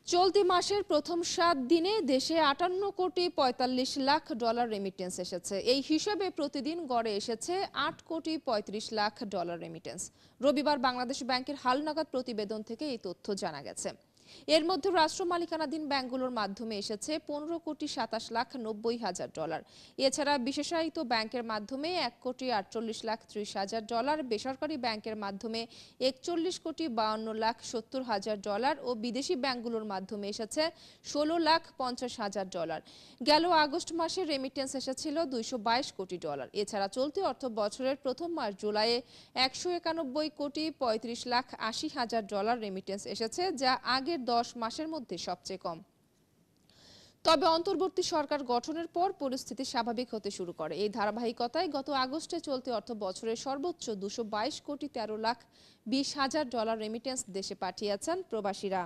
চলতি মাসের প্রথম ৭ দিনে দেশে ৫৮,৪৫,০০,০০০ রেমিটেন্স এসেছে। এই হিসাবে প্রতিদিন গড়ে এসেছে ৮,৩৫,০০,০০০ রেমিটেন্স। রবিবার বাংলাদেশ ব্যাংকের হালনাগাদ প্রতিবেদন থেকে এই তথ্য জানা গেছে। এর মধ্যে রাষ্ট্র মালিকানাধীন ব্যাংকগুলোর মাধ্যমে এসেছে ১৫,২৭,৯০,০০০ এছাড়া বিশেষায়িত ব্যাংকের মাধ্যমে ১,৪৮,৩০,০০০, বেসরকারি ব্যাংকের মাধ্যমে ৪১,৫২,৭০,০০০ ও বিদেশি ব্যাংকগুলোর মাধ্যমে এসেছে ১৬,৫০,০০০। গেল আগস্ট মাসে রেমিটেন্স এসেছিল $২২২ কোটি। এছাড়া চলতি অর্থ বছরের প্রথম মাস জুলাইয়ে ১৯,৯৫,৮০,০০০ রেমিটেন্স এসেছে, যা আগের ১০ মাসের মধ্যে সবচেয়ে কম। তবে অন্তর্বর্তী সরকার গঠনের পর পরিস্থিতি স্বাভাবিক হতে শুরু করে। এই ধারাবাহিকতায় গত আগস্টে চলতি অর্থ বছরের সর্বোচ্চ $২২,১৩,২০,০০০ রেমিটেন্স দেশে পাঠিয়েছেন প্রবাসীরা।